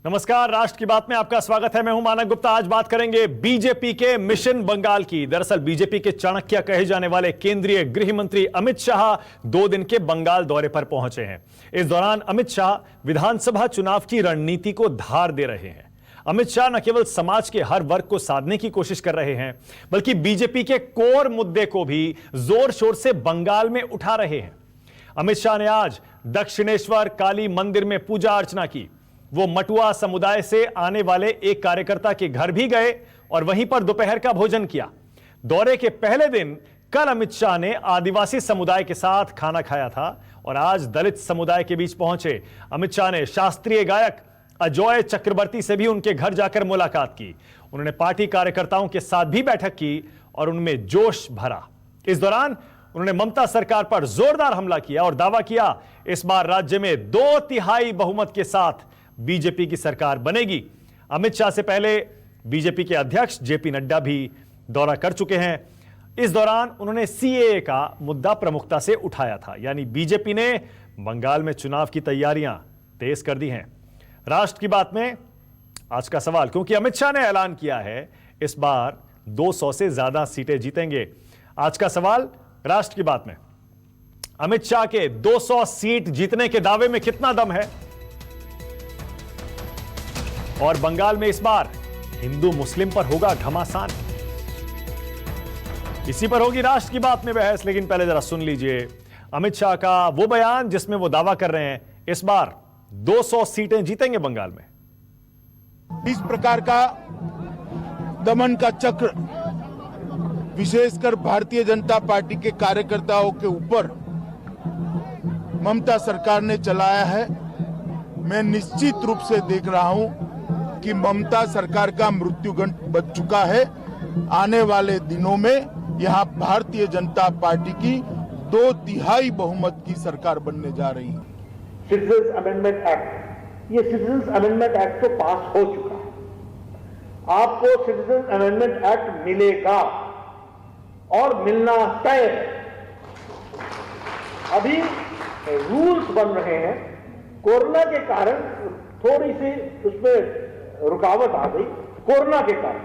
नमस्कार, राष्ट्र की बात में आपका स्वागत है। मैं हूं मानक गुप्ता। आज बात करेंगे बीजेपी के मिशन बंगाल की। दरअसल बीजेपी के चाणक्य कहे जाने वाले केंद्रीय गृह मंत्री अमित शाह 2 दिन के बंगाल दौरे पर पहुंचे हैं। इस दौरान अमित शाह विधानसभा चुनाव की रणनीति को धार दे रहे हैं। अमित शाह न केवल समाज के हर वर्ग को साधने की कोशिश कर रहे हैं, बल्कि बीजेपी के कोर मुद्दे को भी जोर शोर से बंगाल में उठा रहे हैं। अमित शाह ने आज दक्षिणेश्वर काली मंदिर में पूजा अर्चना की। वो मटुआ समुदाय से आने वाले एक कार्यकर्ता के घर भी गए और वहीं पर दोपहर का भोजन किया। दौरे के पहले दिन कल अमित शाह ने आदिवासी समुदाय के साथ खाना खाया था और आज दलित समुदाय के बीच पहुंचे अमित शाह ने शास्त्रीय गायक अजय चक्रवर्ती से भी उनके घर जाकर मुलाकात की। उन्होंने पार्टी कार्यकर्ताओं के साथ भी बैठक की और उनमें जोश भरा। इस दौरान उन्होंने ममता सरकार पर जोरदार हमला किया और दावा किया इस बार राज्य में 2/3 बहुमत के साथ बीजेपी की सरकार बनेगी। अमित शाह से पहले बीजेपी के अध्यक्ष जेपी नड्डा भी दौरा कर चुके हैं। इस दौरान उन्होंने सीएए का मुद्दा प्रमुखता से उठाया था। यानी बीजेपी ने बंगाल में चुनाव की तैयारियां तेज कर दी हैं। राष्ट्र की बात में आज का सवाल, क्योंकि अमित शाह ने ऐलान किया है इस बार 200 से ज्यादा सीटें जीतेंगे। आज का सवाल राष्ट्र की बात में, अमित शाह के 200 सीट जीतने के दावे में कितना दम है? और बंगाल में इस बार हिंदू मुस्लिम पर होगा घमासान? इसी पर होगी राष्ट्र की बात में बहस। लेकिन पहले जरा सुन लीजिए अमित शाह का वो बयान जिसमें वो दावा कर रहे हैं इस बार 200 सीटें जीतेंगे बंगाल में। इस प्रकार का दमन का चक्र विशेषकर भारतीय जनता पार्टी के कार्यकर्ताओं के ऊपर ममता सरकार ने चलाया है। मैं निश्चित रूप से देख रहा हूं कि ममता सरकार का मृत्युगंड बच चुका है। आने वाले दिनों में यहां भारतीय जनता पार्टी की 2/3 बहुमत की सरकार बनने जा रही है। सिटीजन्स अमेंडमेंट एक्ट, ये सिटीजन्स अमेंडमेंट एक्ट तो पास हो चुका है। आपको सिटीजन्स अमेंडमेंट एक्ट मिलेगा और मिलना तय है। अभी रूल्स बन रहे हैं। कोरोना के कारण थोड़ी सी उसमें रुकावट आ गई कोरोना के कारण,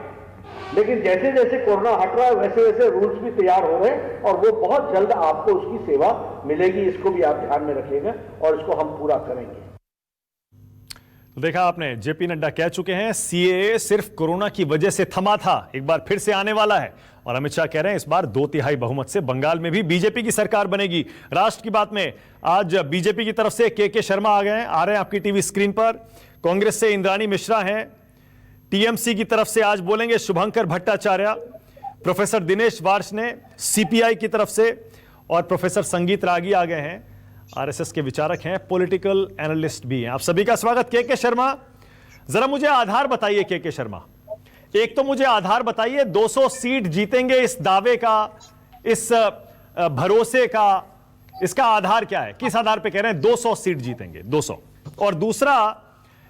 लेकिन जैसे जैसे कोरोना हट रहा है वैसे वैसे रूल्स भी तैयार हो रहे हैं और वो बहुत जल्द आपको उसकी सेवा मिलेगी। इसको भी आप ध्यान में रखिएगा और इसको हम पूरा करेंगे। देखा आपने, जेपी नड्डा कह चुके हैं सीएए सिर्फ कोरोना की वजह से थमा था, एक बार फिर से आने वाला है। और अमित शाह कह रहे हैं इस बार 2/3 बहुमत से बंगाल में भी बीजेपी की सरकार बनेगी। राष्ट्र की बात में आज बीजेपी की तरफ से के शर्मा आ रहे हैं आपकी टीवी स्क्रीन पर। कांग्रेस से इंद्राणी मिश्रा हैं। टीएमसी की तरफ से आज बोलेंगे शुभंकर भट्टाचार्य, प्रोफेसर दिनेश वार्ष्णे सीपीआई की तरफ से, और प्रोफेसर संगीत रागी आ गए हैं, आरएसएस के विचारक हैं, पॉलिटिकल एनालिस्ट भी हैं। आप सभी का स्वागत। के शर्मा, जरा मुझे आधार बताइए। के शर्मा, एक तो मुझे आधार बताइए 200 सीट जीतेंगे इस दावे का, इस भरोसे का, इसका आधार क्या है? किस आधार पे कह रहे हैं 200 सीट जीतेंगे? 200। और दूसरा,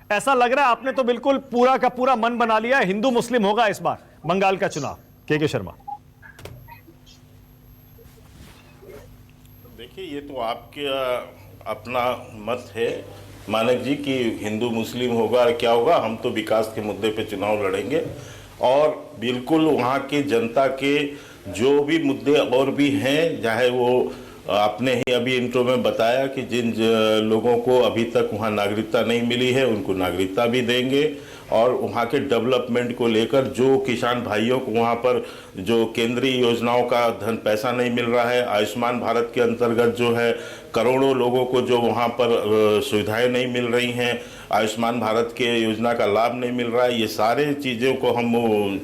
ऐसा लग रहा है आपने तो बिल्कुल पूरा का पूरा मन बना लिया है हिंदू मुस्लिम होगा इस बार बंगाल का चुनाव। के शर्मा, देखिए ये तो आपके अपना मत है मानक जी कि हिंदू मुस्लिम होगा और क्या होगा। हम तो विकास के मुद्दे पे चुनाव लड़ेंगे और बिल्कुल वहाँ के जनता के जो भी मुद्दे और भी हैं, चाहे वो आपने ही अभी इंट्रो में बताया कि जिन लोगों को अभी तक वहाँ नागरिकता नहीं मिली है उनको नागरिकता भी देंगे, और वहाँ के डेवलपमेंट को लेकर जो किसान भाइयों को वहाँ पर जो केंद्रीय योजनाओं का धन पैसा नहीं मिल रहा है, आयुष्मान भारत के अंतर्गत जो है करोड़ों लोगों को जो वहाँ पर सुविधाएं नहीं मिल रही हैं, आयुष्मान भारत के योजना का लाभ नहीं मिल रहा है, ये सारे चीज़ों को हम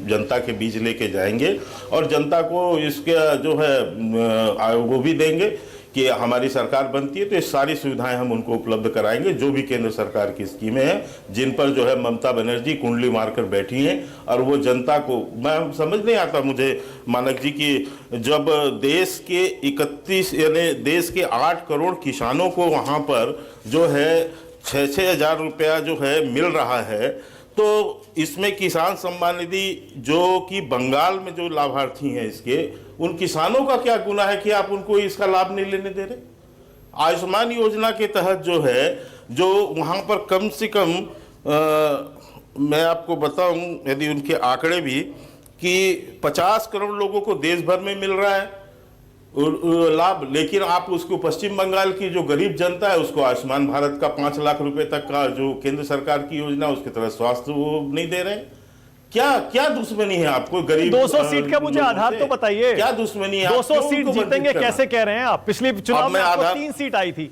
जनता के बीच लेके जाएंगे और जनता को इसका जो है वो भी देंगे कि हमारी सरकार बनती है तो ये सारी सुविधाएं हम उनको उपलब्ध कराएंगे, जो भी केंद्र सरकार की स्कीमें हैं जिन पर जो है ममता बनर्जी कुंडली मारकर बैठी हैं। और वो जनता को, मैं समझ नहीं आता मुझे मानक जी कि जब देश के 31 यानी देश के 8 करोड़ किसानों को वहाँ पर जो है 6-6 हज़ार रुपया जो है मिल रहा है, तो इसमें किसान सम्मान निधि जो कि बंगाल में जो लाभार्थी हैं इसके, उन किसानों का क्या गुनाह है कि आप उनको इसका लाभ नहीं लेने दे रहे? आयुष्मान योजना के तहत जो है, जो वहाँ पर कम से कम मैं आपको बताऊं, यदि उनके आंकड़े भी कि 50 करोड़ लोगों को देश भर में मिल रहा है लाभ, लेकिन आप उसको पश्चिम बंगाल की जो गरीब जनता है उसको आयुष्मान भारत का 5 लाख रुपए तक का जो केंद्र सरकार की योजना उसकी तरह स्वास्थ्य वो नहीं दे रहे। क्या क्या दुश्मनी है आपको गरीब? 200 सीट का मुझे आधार तो बताइए, क्या दुश्मनी है? 200 सीट जीतेंगे कैसे कह रहे हैं आप? पिछले चुनाव में आपको 3 सीट आई थी।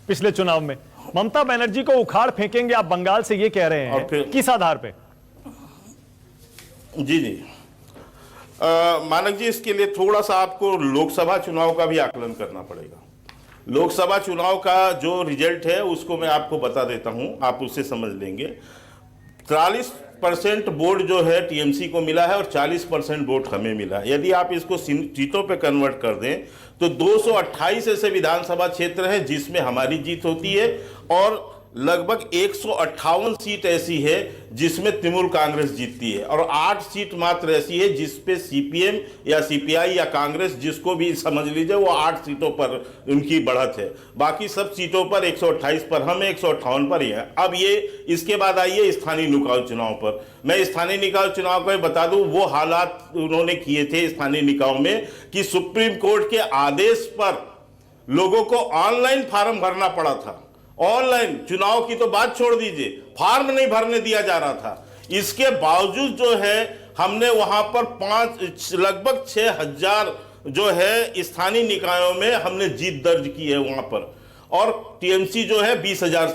पिछले चुनाव में ममता बनर्जी को उखाड़ फेंकेंगे आप बंगाल से, ये कह रहे हैं, किस आधार पे? जी मानक जी, इसके लिए थोड़ा सा आपको लोकसभा चुनाव का भी आकलन करना पड़ेगा। लोकसभा चुनाव का जो रिजल्ट है उसको मैं आपको बता देता हूं, आप उसे समझ लेंगे। 43% वोट जो है टीएमसी को मिला है और 40% वोट हमें मिला है। यदि आप इसको सीटों पे कन्वर्ट कर दें तो 228 ऐसे विधानसभा क्षेत्र हैं जिसमें हमारी जीत होती है और लगभग 158 सीट ऐसी है जिसमें तृणमूल कांग्रेस जीतती है और 8 सीट मात्र ऐसी है जिसपे सीपीएम या सीपीआई या कांग्रेस जिसको भी समझ लीजिए वो 8 सीटों पर उनकी बढ़त है। बाकी सब सीटों पर 128 पर हम 158 पर ही है। अब ये इसके बाद आइए स्थानीय निकाय चुनाव पर। मैं स्थानीय निकाय चुनाव को बता दूं, वो हालात उन्होंने किए थे स्थानीय निकायों में कि सुप्रीम कोर्ट के आदेश पर लोगों को ऑनलाइन फॉर्म भरना पड़ा था। ऑनलाइन चुनाव की तो बात छोड़ दीजिए, फॉर्म नहीं भरने दिया जा रहा था। इसके बावजूद जो है हमने वहां पर लगभग 6,000 जो है स्थानीय निकायों में हमने जीत दर्ज की है वहां पर, और टीएमसी जो है 20,000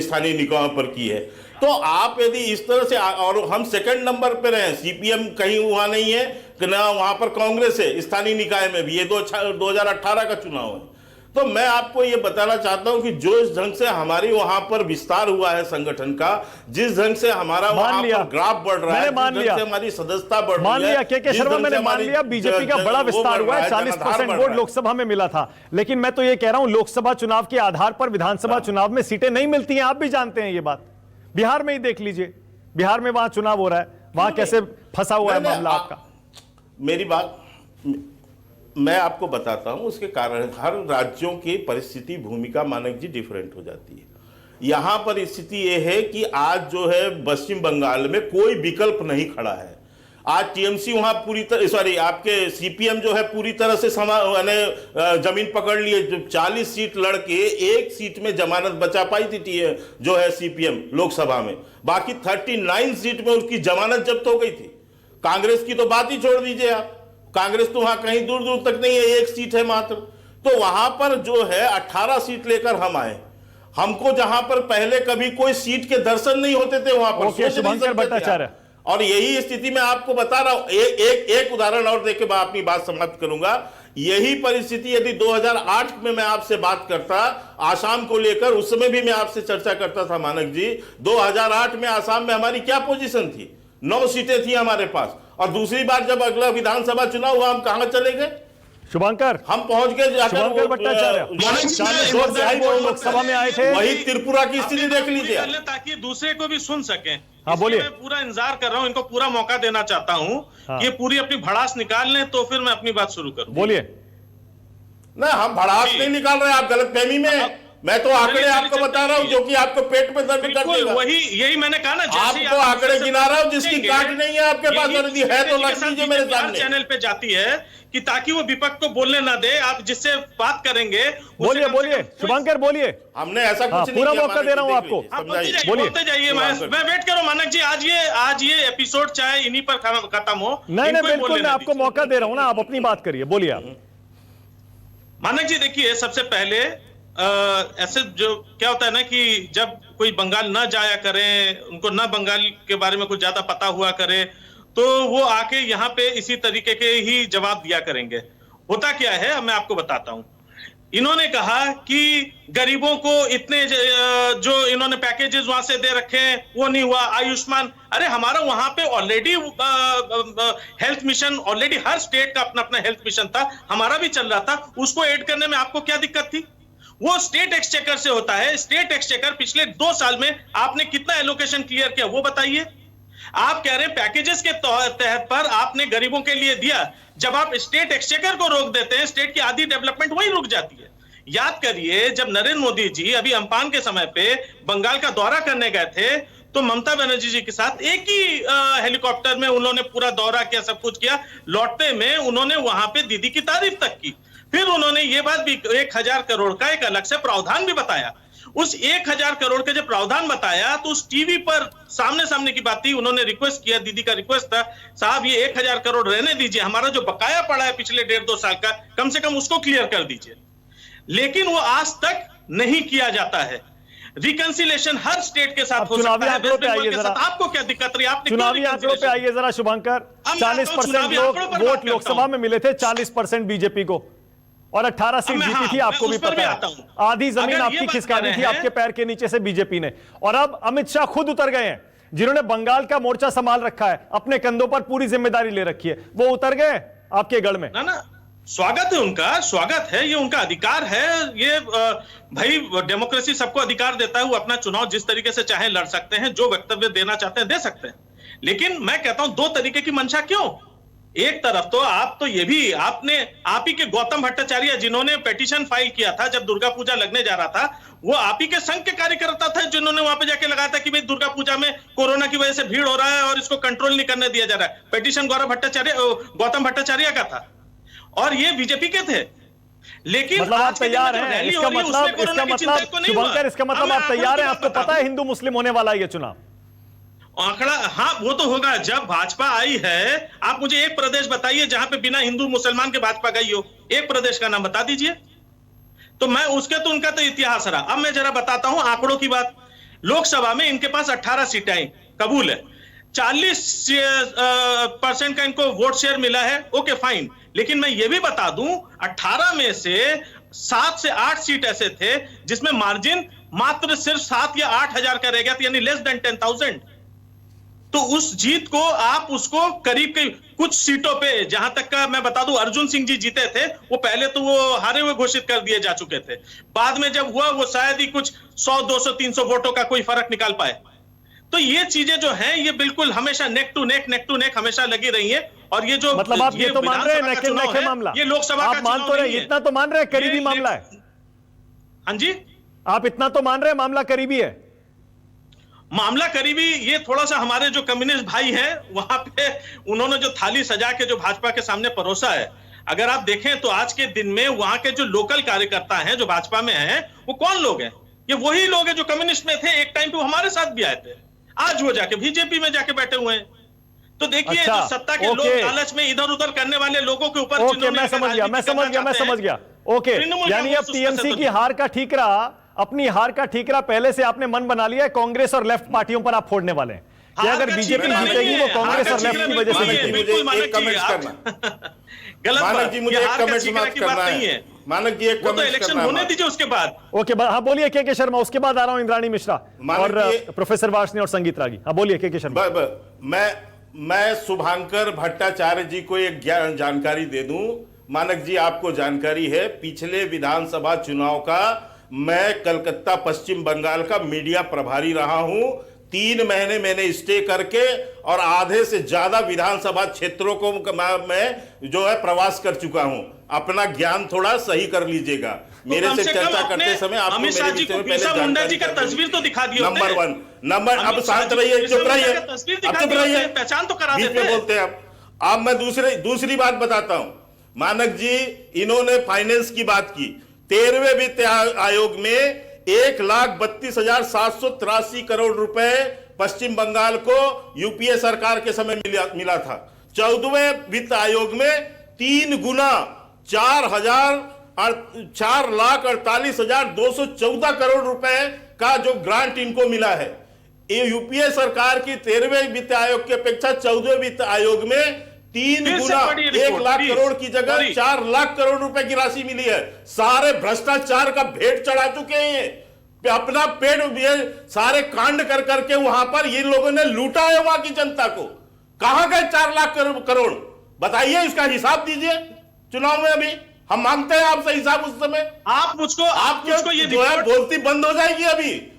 स्थानीय निकायों पर की है। तो आप यदि इस तरह से, और हम सेकंड नंबर पर रहे, सीपीएम कहीं वहां नहीं है ना, वहां पर कांग्रेस है स्थानीय निकाय में भी। ये 2018 का चुनाव है। तो मैं आपको ये बताना चाहता हूं कि जो इस ढंग से हमारी वहां पर विस्तार हुआ है संगठन का, जिस ढंग से हमारा वहां पर ग्राफ बढ़ रहा है, जिस ढंग से हमारी सदस्यता बढ़ रही है, के शर्मा, मैंने मान लिया बीजेपी का बड़ा विस्तार हुआ है, 40% वोट लोकसभा में मिला था। लेकिन मैं तो ये कह रहा हूं लोकसभा चुनाव के आधार पर विधानसभा चुनाव में सीटें नहीं मिलती हैं, आप भी जानते हैं ये बात। बिहार में ही देख लीजिए, बिहार में वहां चुनाव हो रहा है, वहां कैसे फंसा हुआ है मामला आपका। मेरी बात मैं आपको बताता हूं, उसके कारण हर राज्यों की परिस्थिति भूमिका मानक जी डिफरेंट हो जाती है। यहां पर स्थिति यह है कि आज जो है पश्चिम बंगाल में कोई विकल्प नहीं खड़ा है। आज टीएमसी वहां पूरी तरह आपके सीपीएम जो है पूरी तरह से जमीन पकड़ लिए। जो 40 सीट लड़के 1 सीट में जमानत बचा पाई थी जो है सीपीएम लोकसभा में, बाकी 39 सीट में उसकी जमानत जब्त हो गई थी। कांग्रेस की तो बात ही छोड़ दीजिए आप, कांग्रेस तो वहां कहीं दूर दूर तक नहीं है, 1 सीट है मात्र। तो वहां पर जो है 18 सीट लेकर हम आए। हमको जहां पर पहले कभी कोई सीट के दर्शन नहीं होते थे वहां पर शुभंकर भट्टाचार्य, और यही स्थिति मैं आपको बता रहा हूं। एक उदाहरण और देके मैं अपनी बात समाप्त करूंगा। यही परिस्थिति यदि 2008 में मैं आपसे बात करता आसाम को लेकर, उस समय भी मैं आपसे चर्चा करता था मानक जी। 2008 में आसाम में हमारी क्या पोजीशन थी? 9 सीटें थी हमारे पास, और दूसरी बार जब अगला विधानसभा चुनाव हुआ हम कहां चले गए? शुभंकर, हम पहुंच गए शुभंकर भट्टाचार्य लोकसभा में आए थे। वही त्रिपुरा की स्थिति देख लीजिए, ताकि दूसरे को भी सुन सकें। हाँ बोलिए। मैं पूरा इंतजार कर रहा हूं, इनको पूरा मौका देना चाहता हूं। हाँ। ये पूरी अपनी भड़ास निकाल लें तो फिर मैं अपनी बात शुरू करूं। बोलिए। ना हम भड़ास नहीं निकाल रहे, आप गलतफहमी में। मैं तो आंकड़े आपको बता रहा हूं जो कि आपको पेट में दर्द कर देगा। वही यही मैंने कहा ना, आपको आंकड़े गिना रहा हूं जिसकी काट नहीं है आपके पास, है तो रख लीजिए मेरे सामने। चैनल पे जाती है कि ताकि वो विपक्ष को बोलने ना दे, आप जिससे बात करेंगे। बोलिए बोलिए शुभंकर, बोलिए। हमने ऐसा कुछ नहीं पूरा मौका दे रहा हूं आपको, बोलते जाइए। मैं वेट करो मानक जी, आज ये एपिसोड चाहे इन्हीं पर खत्म हो। नहीं बिल्कुल, मैं आपको मौका दे रहा हूं ना, आप अपनी बात करिए, बोलिए आप। मानक जी देखिए, सबसे पहले ऐसे जो क्या होता है ना कि जब कोई बंगाल ना जाया करे, उनको ना बंगाल के बारे में कुछ ज्यादा पता हुआ करे, तो वो आके यहाँ पे इसी तरीके के ही जवाब दिया करेंगे। होता क्या है अब मैं आपको बताता हूं। इन्होंने कहा कि गरीबों को इतने जो इन्होंने पैकेजेस वहां से दे रखे हैं वो नहीं हुआ। आयुष्मान, अरे हमारा वहां पे ऑलरेडी हेल्थ मिशन, ऑलरेडी हर स्टेट का अपना अपना हेल्थ मिशन था, हमारा भी चल रहा था। उसको ऐड करने में आपको क्या दिक्कत थी? वो स्टेट एक्सचेकर से होता है। स्टेट एक्सचेकर पिछले 2 साल में आपने कितना एलोकेशन क्लियर किया वो बताइए। आप कह रहे हैं पैकेजेस के तहत पर आपने गरीबों के लिए दिया। जब आप स्टेट एक्सचेकर को रोक देते हैं, स्टेट की आधी डेवलपमेंट वही रुक जाती है। याद करिए, जब नरेंद्र मोदी जी अभी अम्फान के समय पे बंगाल का दौरा करने गए थे, तो ममता बनर्जी जी के साथ एक ही हेलीकॉप्टर में उन्होंने पूरा दौरा किया, सब कुछ किया। लौटते में उन्होंने वहां पे दीदी की तारीफ तक की। फिर उन्होंने ये बात भी 1000 करोड़ का एक अलग से प्रावधान भी बताया। उस 1000 करोड़ का जब प्रावधान बताया तो उस टीवी पर सामने सामने की बात थी। उन्होंने रिक्वेस्ट किया, दीदी का रिक्वेस्ट था, साहब ये 1000 करोड़ रहने दीजिए, हमारा जो बकाया पड़ा है पिछले 1.5-2 साल का, कम से कम उसको क्लियर कर दीजिए। लेकिन वो आज तक नहीं किया जाता है। रिकंसिलेशन हर स्टेट के साथ हो सकता है, वेस्ट बंगाल के साथ आपको क्या दिक्कत रही? आपने चुनावी आंकड़ों पे आइए जरा शुभंकर। 40% लोग वोट लोकसभा में मिले थे, 40% बीजेपी को, और 18 सीट जीती थी, आपको भी पता है। आधी जमीन आपकी खिसकानी थी आपके पैर के नीचे से बीजेपी ने। और अब अमित शाह खुद उतर गए हैं, जिन्होंने बंगाल का मोर्चा संभाल रखा है, अपने कंधों पर पूरी जिम्मेदारी ले रखी है, वो उतर गए आपके गढ़ में। ना स्वागत है उनका, स्वागत है, ये उनका अधिकार है। ये भाई डेमोक्रेसी सबको अधिकार देता है, वो अपना चुनाव जिस तरीके से चाहे लड़ सकते हैं, जो वक्तव्य देना चाहते हैं दे सकते हैं। लेकिन मैं कहता हूं 2 तरीके की मंशा क्यों? एक तरफ तो आप तो ये भी आप ही के गौतम भट्टाचार्य जिन्होंने पिटीशन फाइल किया था जब दुर्गा पूजा लगने जा रहा था, वो आप ही के संघ के कार्यकर्ता थे जिन्होंने वहां पे जाके लगाया था कि भाई दुर्गा पूजा में कोरोना की वजह से भीड़ हो रहा है और इसको कंट्रोल नहीं करने दिया जा रहा है। पिटीशन गौतम भट्टाचार्य का था और ये बीजेपी के थे। लेकिन मतलब आप तैयार हैं? इसका मतलब आप तैयार हैं? आपको पता है हिंदू मुस्लिम होने वाला है ये चुनाव? आंकड़ा, हाँ वो तो होगा। जब भाजपा आई है, आप मुझे एक प्रदेश बताइए जहां पे बिना हिंदू मुसलमान के भाजपा गई हो, एक प्रदेश का नाम बता दीजिए। तो मैं उनका तो इतिहास रहा। अब मैं जरा बताता हूं आंकड़ों की बात। लोकसभा में इनके पास 18 सीटें आई, कबूल है। 40% का इनको वोट शेयर मिला है, ओके फाइन। लेकिन मैं ये भी बता दूं 18 में से 7 से 8 सीट ऐसे थे जिसमें मार्जिन मात्र सिर्फ 7 या 8 हजार का रह गया था, यानी लेस देन 10,000। तो उस जीत को आप उसको करीब कुछ सीटों पे, जहां तक का मैं बता दूं अर्जुन सिंह जी जीते थे, वो पहले तो वो हारे हुए घोषित कर दिए जा चुके थे। बाद में जब हुआ वो शायद ही कुछ 100, 200, 300 वोटों का कोई फर्क निकाल पाए। तो ये चीजें जो हैं ये बिल्कुल हमेशा नेक टू नेक हमेशा लगी रही है। और ये जो मतलब आप ये तो मान रहे हैं नेक मामला, ये लोकसभा आप मान तो रहे, इतना तो मान रहे हैं करीबी मामला है। हाँ जी, आप इतना तो मान रहे हैं मामला करीबी है। मामला करीबी, ये थोड़ा सा हमारे जो कम्युनिस्ट भाई हैं वहां पे उन्होंने जो थाली सजा के जो भाजपा के सामने परोसा है, अगर आप देखें तो आज के दिन में वहां के जो लोकल कार्यकर्ता हैं जो भाजपा में हैं, वो कौन लोग हैं? ये वही लोग हैं जो कम्युनिस्ट में थे, एक टाइम पे हमारे साथ भी आए थे, आज वो जाके बीजेपी में जाके बैठे हुए हैं। तो देखिए जो सत्ता के लोग लालच में इधर उधर करने वाले लोगों के ऊपर मैं समझ गया। ओके, यानी अब टीएमसी की हार का ठीकरा, अपनी हार का ठीकरा पहले से आपने मन बना लिया है, कांग्रेस और लेफ्ट पार्टियों पर आप फोड़ने वाले हैं कि अगर बीजेपी जीतेगी वो कांग्रेस और लेफ्ट की वजह से जीतेगी। एक कमेंट करना मानक जी, मुझे एक कमेंट करना है। मानक जी एक कमेंट इलेक्शन होने दीजिए उसके बाद। ओके, हाँ बोलिए के शर्मा, उसके बाद आ रहा हूं इंद्राणी मिश्रा और प्रोफेसर वार्ष्णेय और संगीत रागी। हाँ बोलिए के शर्मा। मैं शुभांकर भट्टाचार्य जी को एक जानकारी दे दूं। मानक जी आपको जानकारी है, पिछले विधानसभा चुनाव का मैं कलकत्ता पश्चिम बंगाल का मीडिया प्रभारी रहा हूं। 3 महीने मैंने स्टे करके और आधे से ज्यादा विधानसभा क्षेत्रों को मैं जो है प्रवास कर चुका हूं। अपना ज्ञान थोड़ा सही कर लीजिएगा। मेरे से चर्चा करते समय आपको मेरे विषय में पहले जानकारी का तस्वीर तो दिखा दी। नंबर 1 अब शांत रहिए, चुप रहिए, अब चुप रहिए, पहचान तो करा बीच में बोलते हैं आप। अब मैं दूसरी बात बताता हूं। मानक जी इन्होंने फाइनेंस की बात की। 13वें वित्त आयोग में 1,32,783 करोड़ रुपए पश्चिम बंगाल को यूपीए सरकार के समय मिला था। 14वें वित्त आयोग में 3 गुना 4,48,214 करोड़ रुपए का जो ग्रांट इनको मिला है। ये यूपीए सरकार की 13वें वित्त आयोग की अपेक्षा 14वें वित्त आयोग में 3 गुना 1 लाख करोड़ की जगह 4 लाख करोड़ रुपए की राशि मिली है। सारे भ्रष्टाचार का भेंट चढ़ा चुके हैं, अपना पेट सारे कांड कर करके वहां पर ये लोगों ने लूटा है वहां की जनता को। कहां गए 4 लाख करोड़? बताइए, इसका हिसाब दीजिए। चुनाव में अभी हम मांगते हैं आपसे हिसाब उस समय। आप मुझको ये जो है रिपोर्ट बोलती बंद हो जाएगी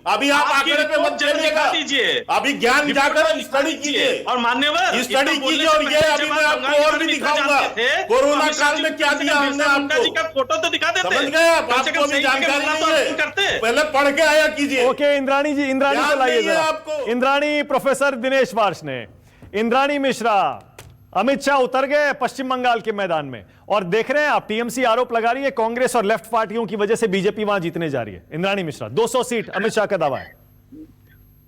अभी आप आपकी आंकड़े पे मत रिपोर्ट जल्दी चलिएगा। दिखा दीजिए। अभी ज्ञान जाकर स्टडी कीजिए और मान्यवर स्टडी कीजिए। और ये अभी मैं आपको और भी दिखाऊंगा कोरोना काल में क्या दिया हमने आपको। जी का फोटो तो दिखा देते, समझ गए आप? कम से कम आपको भी सही जगह जानकारी मिला तो नहीं हम करते। है, पहले पढ़ के आया कीजिए। ओके इंद्राणी जी, इंद्राणी को याद लाइए नहीं है जरा। आपको? इंद्राणी, प्रोफेसर दिनेश वार्ष्णेय, इंद्राणी मिश्रा, अमित शाह उतर गए पश्चिम बंगाल के मैदान में और देख रहे हैं आप टीएमसी आरोप लगा रही है कांग्रेस और लेफ्ट पार्टियों की वजह से बीजेपी वहां जीतने जा रही है। इंद्राणी मिश्रा, 200 सीट अमित शाह का दावा है।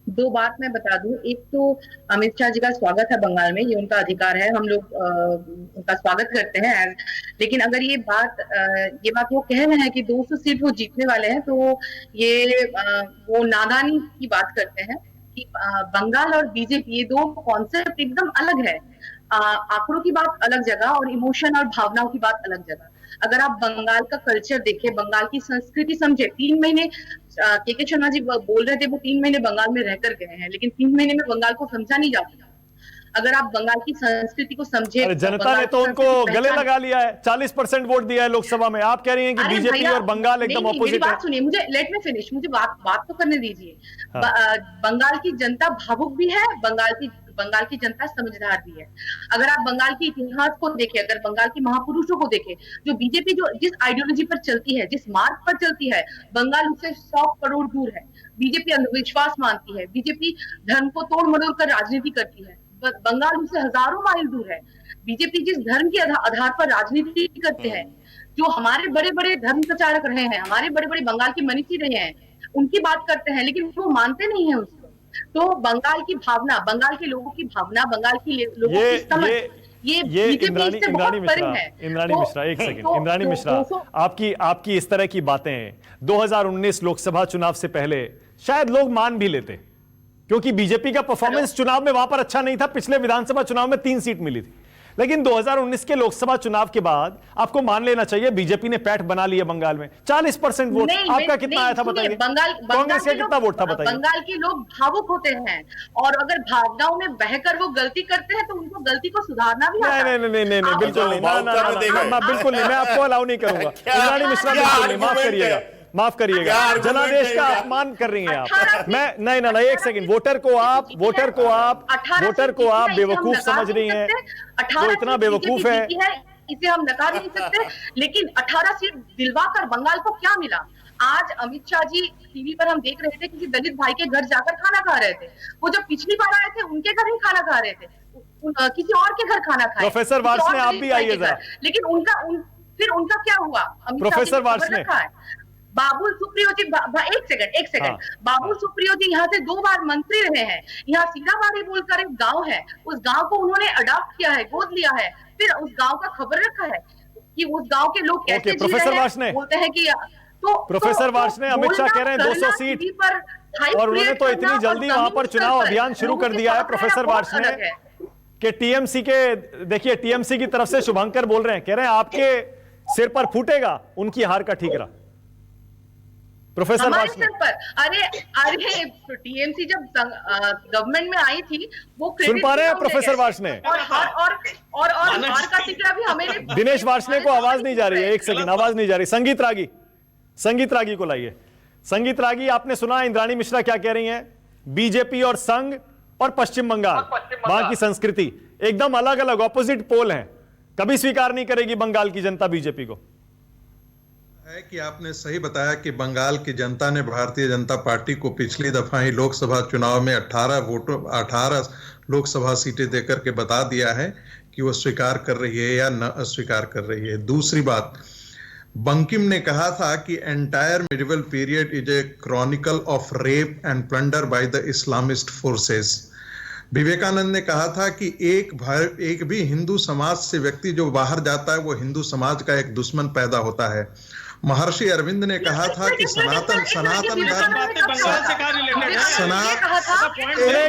दो बात मैं बता दूं, एक तो अमित शाह जी का स्वागत है बंगाल में, ये उनका अधिकार है, हम लोग उनका स्वागत करते हैं। लेकिन अगर ये बात वो कह रहे हैं कि 200 सीट वो जीतने वाले हैं, तो ये वो नादानी की बात करते हैं कि बंगाल और बीजेपी ये दो कॉन्सेप्ट एकदम अलग है। आंकड़ों की बात अलग जगह और इमोशन और भावनाओं की बात अलग जगह। अगर आप बंगाल का कल्चर देखें, बंगाल की संस्कृति समझे, 3 महीने के शर्मा जी बोल रहे थे वो 3 महीने बंगाल में रहकर गए हैं, लेकिन 3 महीने में बंगाल को समझा नहीं जाता। अगर आप बंगाल की संस्कृति को समझे, जनता ने तो उनको गले लगा लिया है, 40% वोट दिया है लोकसभा में। आप कह रही हैं कि बीजेपी और बंगाल एकदम ऑपोजिट है। बात सुनिए, मुझे लेट मी फिनिश, मुझे बात तो करने दीजिए। बंगाल की जनता भावुक भी है, बंगाल की जनता समझदार भी है। अगर आप बंगाल के इतिहास को देखें, अगर बंगाल के महापुरुषों को देखें, जो बीजेपी जो जिस आइडियोलॉजी पर चलती है, जिस मार्ग पर चलती है, बंगाल उससे 100 करोड़ दूर है। बीजेपी अंधविश्वास मानती है, बीजेपी धर्म को तोड़ मरोड़ कर राजनीति करती है, बंगाल उससे हजारों माइल दूर है। बीजेपी जिस धर्म के आधार पर राजनीति करते हैं, जो हमारे बड़े बड़े धर्म प्रचारक रहे हैं, हमारे बड़े बड़े बंगाल के मनीषी रहे हैं, उनकी बात करते हैं, लेकिन वो मानते नहीं है उसको। तो बंगाल की भावना, बंगाल के लोगों की भावना, बंगाल के लोगों की समझ, ये इंद्राणी मिश्रा एक सेकंड। इंद्राणी मिश्रा, आपकी इस तरह की बातें 2019 लोकसभा चुनाव से पहले शायद लोग मान भी लेते, क्योंकि बीजेपी का परफॉर्मेंस चुनाव में वहां पर अच्छा नहीं था। पिछले विधानसभा चुनाव में 3 सीट मिली थी, लेकिन 2019 के लोकसभा चुनाव के बाद आपको मान लेना चाहिए बीजेपी ने पैठ बना लिया बंगाल में। 40% वोट आपका कितना आया था बताइए? कांग्रेस का कितना वोट था बताइए? बंगाल के लोग भावुक होते हैं और अगर भावनाओं में बहकर वो गलती करते हैं तो उनको गलती को सुधारना भी आता है। नहीं, बिल्कुल नहीं, बिल्कुल नहीं, मैं आपको अलाउ नहीं करूंगा। इंद्राणी मिश्रा, बिल्कुल नहीं, माफ करिएगा, जनादेश का अपमान कर रही हैं आप। मैं नहीं, एक सेकंड। वोटर को आप बेवकूफ समझ रही हैं, वो इतना बेवकूफ है, इसे हम नकार नहीं सकते। लेकिन 18 सीट दिलवाकर बंगाल को क्या मिला? आज अमित शाह जी टीवी पर हम देख रहे थे, किसी दलित भाई के घर जाकर खाना खा रहे थे। वो जब पिछली बार आए थे उनके घर ही खाना खा रहे थे, किसी और के घर खाना खाए। प्रोफेसर वार्ष्णेय, आप भी आइए जरा। लेकिन फिर उनका क्या हुआ? प्रोफेसर वार्ष्णेय, बाबुल सुप्रियो जी, एक सेकंड। बाबुल सुप्रियो जी यहाँ से 2 बार मंत्री रहे हैं। यहाँ सीताबाड़ी बोलकर एक गांव है, उस गांव को उन्होंने अडॉप्ट किया है, गोद लिया है, फिर उस गांव का खबर रखा है कि उस गांव के लोग कैसे जी रहे हैं। बोलते हैं कि प्रोफेसर वार्ष्णेय, अमित शाह कह रहे हैं 200 सीट, और उन्होंने तो इतनी जल्दी वहां पर चुनाव अभियान शुरू कर दिया है। प्रोफेसर वार्ष्णेय के टीएमसी के, देखिए टीएमसी की तरफ से शुभंकर बोल रहे हैं, कह रहे हैं आपके सिर पर फूटेगा उनकी हार का ठीकरा। प्रोफेसर वार्ष्णेय, अरे टीएमसी जब गवर्नमेंट में आई थी वो सुन पा रहे हैं प्रोफेसर वार्ष्णेय? और हार का टिकरा भी हमें। दिनेश वार्ष्णेय को आवाज नहीं जा रही है, एक सेकंड, आवाज नहीं जा रही। संगीत रागी को लाइए। संगीत रागी, आपने सुना इंद्राणी मिश्रा क्या कह रही हैं? बीजेपी और संघ और पश्चिम बंगाल, वहां की संस्कृति एकदम अलग अलग, ऑपोजिट पोल हैं। कभी स्वीकार नहीं करेगी बंगाल की जनता बीजेपी को। है कि आपने सही बताया कि बंगाल की जनता ने भारतीय जनता पार्टी को पिछली दफा ही लोकसभा चुनाव में 18 लोकसभा सीटें देकर के बता दिया है कि वो स्वीकार कर रही है या न स्वीकार कर रही है। दूसरी बात, बंकिम ने कहा था कि entire medieval period is a chronicle of rape and plunder by the Islamist forces. Vivekananda ने कहा था कि एक भी हिंदू समाज से व्यक्ति जो बाहर जाता है वो हिंदू समाज का एक दुश्मन पैदा होता है। महर्षि अरविंद ने कहा था कि सनातन एक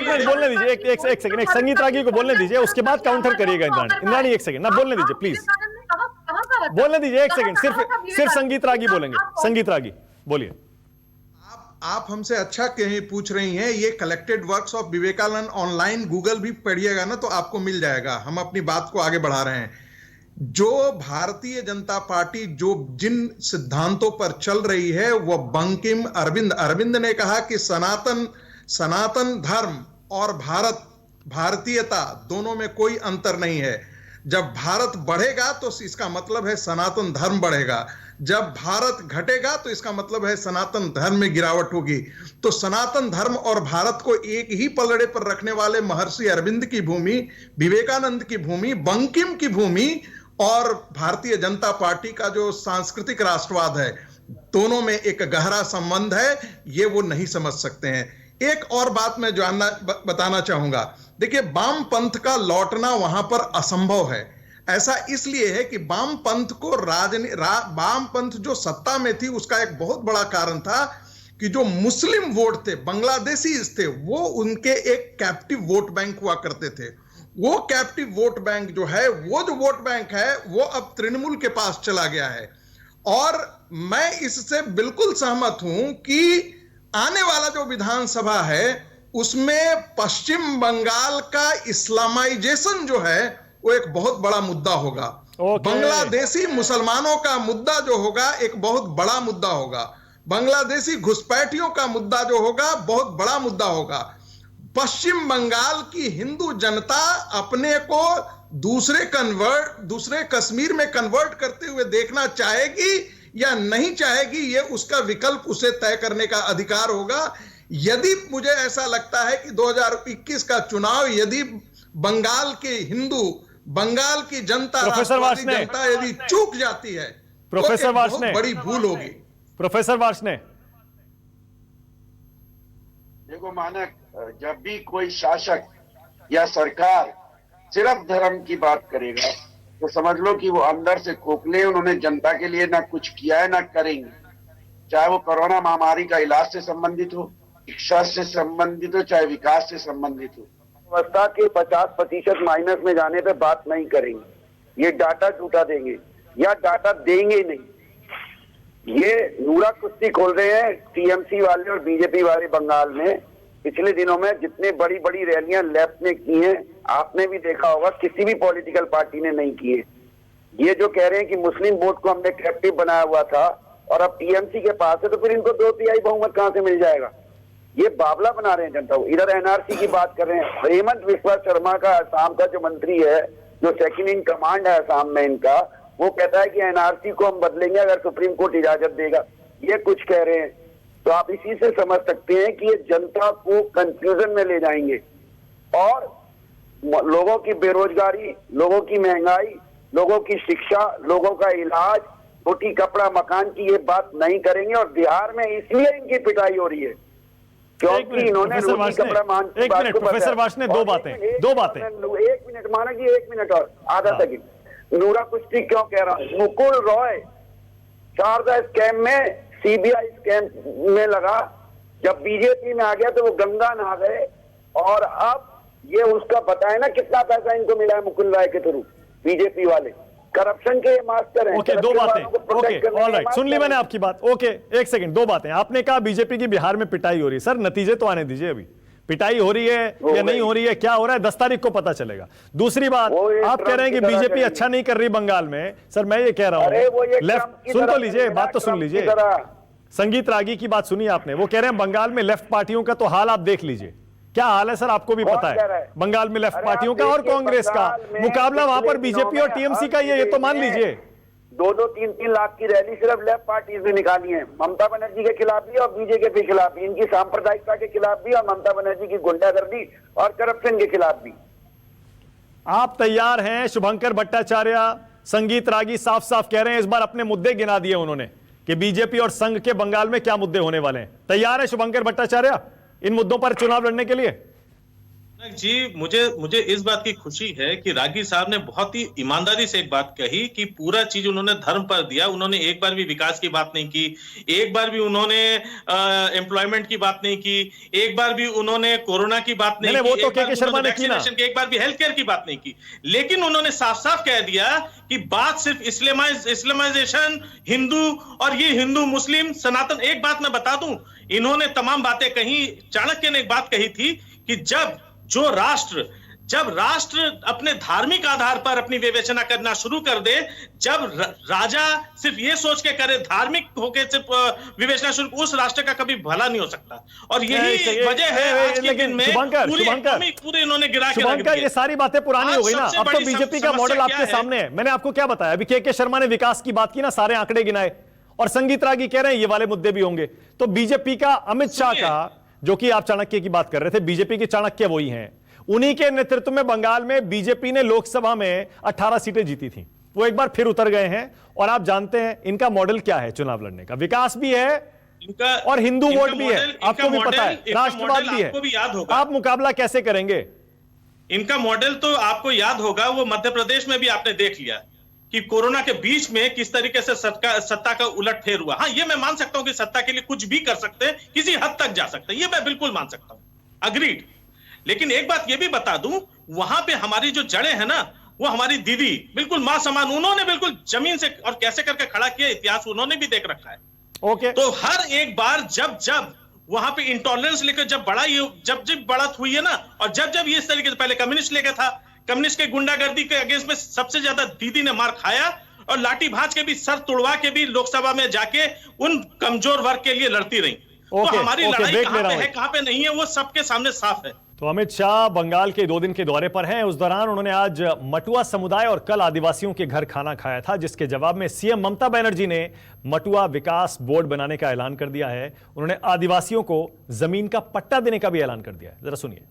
मिनट बोलने दीजिए, एक सेकंड, एक संगीत रागी को बोलने दीजिए, उसके बाद काउंटर करिएगा इंद्राणी। एक सेकंड ना बोलने दीजिए प्लीज, बोलने दीजिए एक सेकंड, सिर्फ संगीत रागी बोलेंगे। संगीत रागी बोलिए। आप हमसे अच्छा कहीं पूछ रही हैं, ये collected works of Vivekananda online Google भी पढ़िएगा ना तो आपको मिल जाएगा। हम अपनी बात को आगे बढ़ा रहे हैं। जो भारतीय जनता पार्टी जो जिन सिद्धांतों पर चल रही है वह बंकिम अरविंद ने कहा कि सनातन धर्म और भारतीयता दोनों में कोई अंतर नहीं है। जब भारत बढ़ेगा तो इसका मतलब है सनातन धर्म बढ़ेगा, जब भारत घटेगा तो इसका मतलब है सनातन धर्म में गिरावट होगी। तो सनातन धर्म और भारत को एक ही पलड़े पर रखने वाले महर्षि अरविंद की भूमि, विवेकानंद की भूमि, बंकिम की भूमि और भारतीय जनता पार्टी का जो सांस्कृतिक राष्ट्रवाद है, दोनों में एक गहरा संबंध है, ये वो नहीं समझ सकते हैं। एक और बात मैं बताना चाहूंगा, देखिए वामपंथ का लौटना वहां पर असंभव है। ऐसा इसलिए है कि वामपंथ जो सत्ता में थी उसका एक बहुत बड़ा कारण था कि जो मुस्लिम वोट थे, बांग्लादेशीज थे, वो उनके एक कैप्टिव वोट बैंक हुआ करते थे। वो कैप्टिव वोट बैंक जो है, वो जो वोट बैंक है वो अब तृणमूल के पास चला गया है। और मैं इससे बिल्कुल सहमत हूं कि आने वाला जो विधानसभा है उसमें पश्चिम बंगाल का इस्लामाइजेशन जो है वो एक बहुत बड़ा मुद्दा होगा। बांग्लादेशी मुसलमानों का मुद्दा जो होगा एक बहुत बड़ा मुद्दा होगा। बांग्लादेशी घुसपैठियों का मुद्दा जो होगा बहुत बड़ा मुद्दा होगा। पश्चिम बंगाल की हिंदू जनता अपने को दूसरे कश्मीर में कन्वर्ट करते हुए देखना चाहेगी या नहीं चाहेगी, ये उसका विकल्प उसे तय करने का अधिकार होगा। यदि मुझे ऐसा लगता है कि 2021 का चुनाव यदि बंगाल के हिंदू, बंगाल की जनता, राष्ट्रवादी जनता यदि चूक जाती है प्रोफेसर तो बहुत बड़ी भूल होगी। प्रोफेसर वार्ष्णेय, देखो मानक, जब भी कोई शासक या सरकार सिर्फ धर्म की बात करेगा तो समझ लो कि वो अंदर से खोखले, उन्होंने जनता के लिए ना कुछ किया है ना करेंगे। चाहे वो कोरोना महामारी का इलाज से संबंधित हो, शिक्षा से संबंधित हो, चाहे विकास से संबंधित हो, अवस्था के 50% माइनस में जाने पे बात नहीं करेंगे। ये डाटा झूठा देंगे या डाटा देंगे नहीं। ये नूरा कुश्ती खोल रहे हैं टीएमसी वाले और बीजेपी वाले बंगाल में। पिछले दिनों में जितने बड़ी बड़ी रैलियां लेफ्ट ने की हैं, आपने भी देखा होगा, किसी भी पॉलिटिकल पार्टी ने नहीं की है। ये जो कह रहे हैं कि मुस्लिम वोट को हमने कैप्टिव बनाया हुआ था और अब टीएमसी के पास है, तो फिर इनको 2/3 बहुमत कहां से मिल जाएगा? ये बावला बना रहे हैं जनता को। इधर एनआरसी की बात कर रहे हैं। हेमंत विश्वा शर्मा का, असम का जो मंत्री है, जो सेकंड इन कमांड है असम में इनका, वो कहता है कि एनआरसी को हम बदलेंगे अगर सुप्रीम कोर्ट इजाजत देगा। ये कुछ कह रहे हैं। तो आप इसी से समझ सकते हैं कि ये जनता को कंफ्यूजन में ले जाएंगे और लोगों की बेरोजगारी, लोगों की महंगाई, लोगों की शिक्षा, लोगों का इलाज, रोटी कपड़ा मकान की ये बात नहीं करेंगे। और बिहार में इसलिए इनकी पिटाई हो रही है क्योंकि इन्होंने रोटी कपड़ा मान की बात को प्रोफेसर वार्ष्णेय, दो बातें। 1 मिनट माना जी, 1 मिनट और आधा सेकंड। नूरा कुश्ती क्यों कह रहा हूं? मुकुल रॉय शारदा स्कैम में, सीबीआई स्कैम में लगा, जब बीजेपी में आ गया तो वो गंगा नहा गए। और अब ये उसका बताए ना कितना पैसा इनको मिला है मुकुल रॉय के थ्रू। बीजेपी वाले करप्शन के मास्टर हैं। ओके, दो बातें। ओके, ऑलराइट, सुन ली मैंने आपकी बात। ओके, एक सेकंड, दो बातें। आपने कहा बीजेपी की बिहार में पिटाई हो रही है। सर, नतीजे तो आने दीजिए। अभी पिटाई हो रही है या नहीं हो रही है, क्या हो रहा है, 10 तारीख को पता चलेगा। दूसरी बात, आप कह रहे हैं कि बीजेपी अच्छा नहीं कर रही बंगाल में। सर, मैं ये कह रहा हूं, लेफ्ट, सुन तो लीजिए, बात तो सुन लीजिए। संगीत रागी की बात सुनी आपने। वो कह रहे हैं बंगाल में लेफ्ट पार्टियों का तो हाल आप देख लीजिए। क्या हाल है सर, आपको भी पता है बंगाल में लेफ्ट पार्टियों का और कांग्रेस का मुकाबला वहां पर बीजेपी और टीएमसी का ये तो मान लीजिए। 2-2, 3-3 लाख की रैली सिर्फ लेफ्ट पार्टी ने निकाली है। ममता बनर्जी के खिलाफ भी और बीजेपी के खिलाफ भी, इनकी सांप्रदायिकता के खिलाफ भी और ममता बनर्जी की गुंडागर्दी और करप्शन के खिलाफ भी। आप तैयार हैं? शुभंकर भट्टाचार्य, संगीत रागी साफ साफ कह रहे हैं, इस बार अपने मुद्दे गिना दिए उन्होंने कि बीजेपी और संघ के बंगाल में क्या मुद्दे होने वाले हैं। तैयार है शुभंकर भट्टाचार्य इन मुद्दों पर चुनाव लड़ने के लिए? जी, मुझे इस बात की खुशी है कि रागी साहब ने बहुत ही ईमानदारी से एक बात कही कि पूरा चीज उन्होंने धर्म पर दिया। उन्होंने एक बार भी विकास की बात नहीं की, एक बार भी उन्होंने एम्प्लॉयमेंट की बात नहीं की, एक बार भी उन्होंने कोरोना की बात नहीं की, वो तो के शर्मा ने की ना, एक बार भी हेल्थ केयर की बात नहीं की। लेकिन उन्होंने साफ साफ कह दिया कि बात सिर्फ इस्लामाइजेशन, हिंदू और ये हिंदू मुस्लिम सनातन। एक बात मैं बता दूं, इन्होंने तमाम बातें कही। चाणक्य ने एक बात कही थी कि जब जो राष्ट्र जब राष्ट्र अपने धार्मिक आधार पर अपनी विवेचना करना शुरू कर दे, जब राजा सिर्फ ये सोच के करे, धार्मिक होके सिर्फ विवेचना शुरू, उस राष्ट्र का कभी भला नहीं हो सकता। और यही वजह है आज के दिन में पूरे इन्होंने गिरा के रख दिया। ये सारी बातें पुरानी हो गई ना, अब तो बीजेपी का मॉडल आपके सामने है। मैंने आपको क्या बताया, अभी के शर्मा ने विकास की बात की ना, सारे आंकड़े गिनाए, और संगीत रागी कह रहे हैं ये वाले मुद्दे भी होंगे। तो बीजेपी का अमित शाह का, जो कि आप चाणक्य की बात कर रहे थे, बीजेपी के चाणक्य वही हैं, उन्हीं के नेतृत्व में बंगाल में बीजेपी ने लोकसभा में 18 सीटें जीती थी। वो एक बार फिर उतर गए हैं, और आप जानते हैं इनका मॉडल क्या है चुनाव लड़ने का, विकास भी है और हिंदू वोट भी है, आपको भी पता है, राष्ट्रवाद भी है। आप मुकाबला कैसे करेंगे? इनका मॉडल तो आपको याद होगा, वो मध्य प्रदेश में भी आपने देख लिया कि कोरोना के बीच में किस तरीके से सत्ता का उलटफेर हुआ। हाँ, ये मैं मान सकता हूं कि सत्ता के लिए कुछ भी कर सकते हैं, किसी हद तक जा सकते हैं, ये मैं बिल्कुल मान सकता हूं, अग्रीड। लेकिन एक बात ये भी बता दूं, वहां पे हमारी जो जड़ें हैं ना, वो हमारी दीदी बिल्कुल मां समान, उन्होंने बिल्कुल जमीन से और कैसे करके खड़ा किया, इतिहास उन्होंने भी देख रखा है। ओके। तो हर एक बार जब वहां पे इंटॉलरेंस लेकर जब बढ़त हुई है ना, और जब ये इस तरीके से, पहले कम्युनिस्ट लेकर था, कम्युनिस्ट के गुंडागर्दी के अगेंस्ट में सबसे ज्यादा दीदी ने मार खाया, और लाठी भांज के भी, सर तुड़वा के भी लोकसभा में जाके उन कमजोर वर्ग के लिए लड़ती रही। तो हमारी लड़ाई कहां पे है, कहां पे नहीं है, वो सबके सामने साफ है। तो अमित शाह बंगाल के 2 दिन के दौरे पर हैं। उस दौरान उन्होंने आज मटुआ समुदाय और कल आदिवासियों के घर खाना खाया था, जिसके जवाब में सीएम ममता बनर्जी ने मटुआ विकास बोर्ड बनाने का ऐलान कर दिया है। उन्होंने आदिवासियों को जमीन का पट्टा देने का भी ऐलान कर दिया है। जरा सुनिए।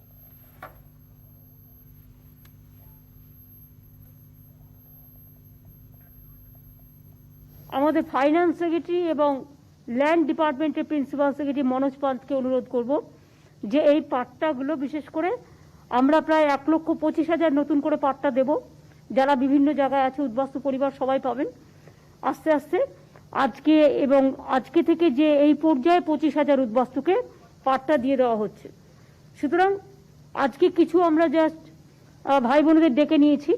আমাদের ফাইন্যান্স সেক্রেটারি এবং ল্যান্ড ডিপার্টমেন্টের প্রিন্সিপাল সেক্রেটারি মনোজ পান্তকে অনুরোধ করব যে এই পাট্টাগুলো, বিশেষ করে আমরা প্রায় 1,25,000 নতুন করে পাট্টা দেব, যারা বিভিন্ন জায়গায় আছে, উদ্বাস্তু পরিবার সবাই পাবেন আস্তে আস্তে। আজকে থেকে যে এই পর্যায়ে 25,000 উদ্বাস্তুকে পাট্টা দিয়ে দেওয়া হচ্ছে। সুতরাং আজকে কিছু আমরা জাস্ট ভাই বোনদের ডেকে নিয়েছি,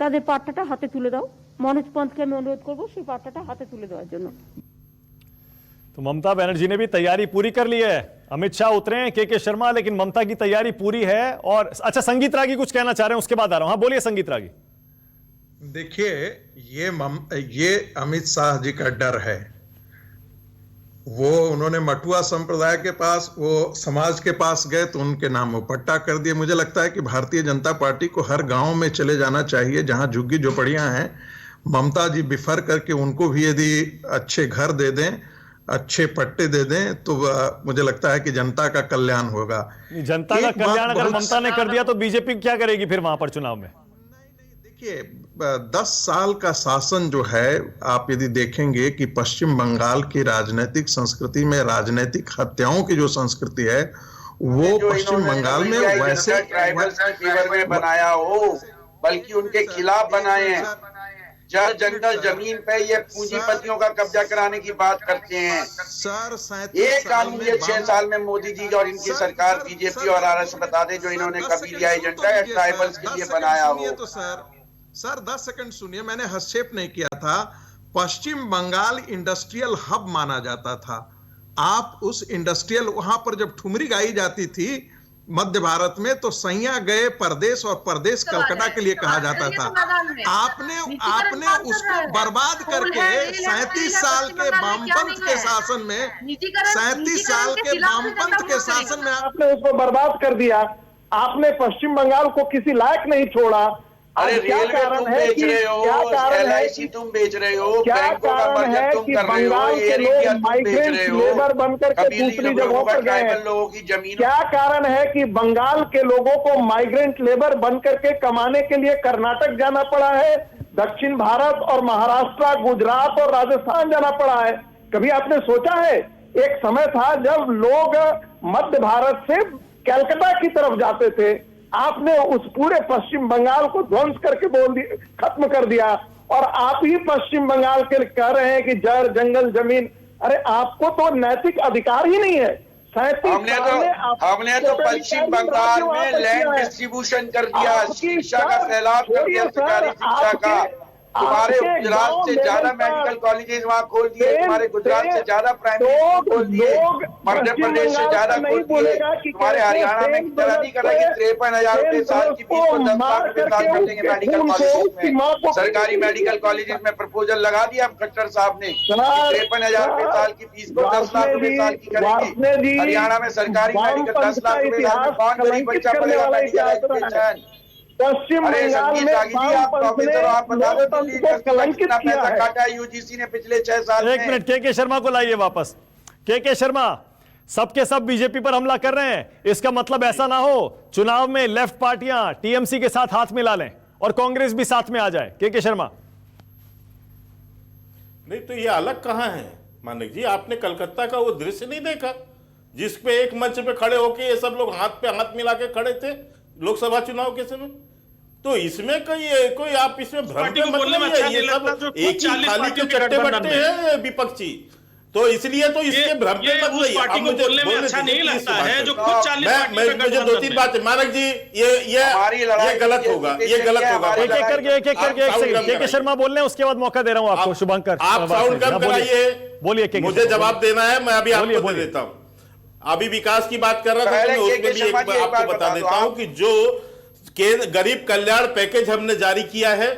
তাদের পাট্টাটা হাতে তুলে দাও। मनोज पंत के अनुरोध करबो সেই পাট্টাটা হাতে তুলে দেওয়ার জন্য। तो ममता बनर्जी ने भी तैयारी पूरी कर ली है। अमित शाह उतरे हैं, के शर्मा, लेकिन ममता की तैयारी पूरी है। और अच्छा, संगीत रागी कुछ कहना चाह रहे हैं, उसके बाद आ रहा हूं। हाँ, बोलिए संगीत रागी। देखिए, ये अमित शाह जी का डर है। वो उन्होंने मटुआ संप्रदाय के पास, वो समाज के पास गए तो उनके नाम वो पट्टा कर दिए। मुझे लगता है कि भारतीय जनता पार्टी को हर गांव में चले जाना चाहिए जहां झुग्गी झोपड़ियां हैं। ममता जी बिफर करके उनको भी यदि अच्छे घर दे दें, अच्छे पट्टे दे दें, तो मुझे लगता है कि जनता का कल्याण होगा। जनता का कल्याण अगर ममता ने कर दिया तो बीजेपी क्या करेगी फिर वहां पर चुनाव में? देखिए, 10 साल का शासन जो है, आप यदि देखेंगे कि पश्चिम बंगाल की राजनीतिक संस्कृति में राजनीतिक हत्याओं की जो संस्कृति है, वो पश्चिम बंगाल में वैसे ट्राइबल्स के फेवर में बनाया हो, बल्कि उनके खिलाफ बनाए हैं। जल जंगल जमीन पे ये पूंजीपतियों का कब्जा कराने की बात करते हैं। सर, ये कानून ये 6 साल में मोदी जी और इनकी सरकार बीजेपी और आरएसएस बता दे जो इन्होंने कभी दिया एजेंडा है ट्राइबल्स के लिए बनाया हो। तो सर 10 सेकंड सुनिए, मैंने हस्तक्षेप नहीं किया था। पश्चिम बंगाल इंडस्ट्रियल हब माना जाता था। आप उस इंडस्ट्रियल, वहां पर जब ठुमरी गाई जाती थी मध्य भारत में, तो सैया गए परदेश, और परदेश कलकत्ता के लिए कहा जाता था। आपने उसको बर्बाद करके 37 साल के वामपंथ के शासन में, 37 साल के वामपंथ के शासन में आपने उसको बर्बाद कर दिया। आपने पश्चिम बंगाल को किसी लायक नहीं छोड़ा। अरे क्या कारण है कि LIC तुम बेच रहे हो, क्या कारण है कि बंगाल के लोग माइग्रेंट लेबर बनकर के दूसरी जगहों पर गए हैं? लोगों की जमीन, क्या कारण है कि बंगाल के लोगों को माइग्रेंट लेबर बनकर के कमाने के लिए कर्नाटक जाना पड़ा है, दक्षिण भारत और महाराष्ट्र, गुजरात और राजस्थान जाना पड़ा है? कभी आपने सोचा है? एक समय था जब लोग मध्य भारत से कलकत्ता की तरफ जाते थे। आपने उस पूरे पश्चिम बंगाल को ध्वंस करके खत्म कर दिया, और आप ही पश्चिम बंगाल के कह रहे हैं कि जड़ जंगल जमीन। अरे आपको तो नैतिक अधिकार ही नहीं है। हमने तो पश्चिम बंगाल में लैंड डिस्ट्रीब्यूशन कर दिया, शिक्षा का फैलाव कर दिया, सरकारी शिक्षा का। तुम्हारे आपके गुजरात गांव से लेवल ज्यादा पर मेडिकल कॉलेजेस वहाँ खोल दिए, सेम- तुम्हारे गुजरात से सेम- ज्यादा प्राइमरी तो स्कूल खोल दिए, लोग मध्य पश्चिम प्रदेश से बंगाल ज्यादा से खोल नहीं दिए, बोलेगा कि तुम्हारे कैसे हरियाणा में सेम तरह नहीं करा कि 53,000 रुपए साल की फीस को 10 लाख रुपए साल कर देंगे मेडिकल कॉलेजेस में। सरकारी मेडिकल कॉलेजेस में प्रपोजल लगा दिया खट्टर साहब ने, 53,000 रुपए साल की फीस को 10 लाख रुपए साल की करेंगे। हरियाणा में सरकारी मेडिकल 10 लाख रुपए साल में कौन गरीब बच्चा पढ़ेगा मेडिकल एजुकेशन? पश्चिम अरे बंगाल संगीत में जागी जी, आप प्रोफेसर हो, आप बता दो दिल्ली को कलंकित कितना किया पैसा है। काटा है यूजीसी ने पिछले 6 साल एक में। मिनट, के शर्मा को लाइए वापस। के शर्मा, सबके सब बीजेपी पर हमला कर रहे हैं, इसका मतलब ऐसा ना हो चुनाव में लेफ्ट पार्टियां टीएमसी के साथ हाथ मिला लें और कांग्रेस भी साथ में आ जाए। के शर्मा, नहीं तो ये अलग कहां है मानिक जी? आपने कलकत्ता का वो दृश्य नहीं देखा जिसपे एक मंच पे खड़े होके ये सब लोग हाथ पे हाथ मिला के खड़े थे लोकसभा चुनाव के समय? तो इसमें कोई आप इसमें पार्टी भ्रम को बोलने में मतलब अच्छा ये नहीं सब लगता जो एक ही 40 थाली पार्टियों के के चट्टे गठबंधन बट्टे हैं विपक्षी, तो इसलिए तो इसके भ्रम ये में मत उस रहिए। पार्टी अब को मुझे बोलने में बोलने अच्छा दीजिए नहीं इस लगता बात है पे। जो खुद 40 पार्टी का मुझे गठबंधन 2-3 है। बातें मानक जी, ये गलत होगा, ये गलत होगा। एक एक करके एक सेकंड, के शर्मा बोल रहे हैं, उसके बाद मौका दे रहा हूं आपको। शुभंकर, आप साउंड कम कराइए, बोलिए। मुझे जवाब देना है, मैं अभी आपको दे देता हूं। अभी विकास की बात कर रहा था, मैं उसमें भी आपको बता देता हूं कि जो गरीब कल्याण पैकेज हमने जारी किया है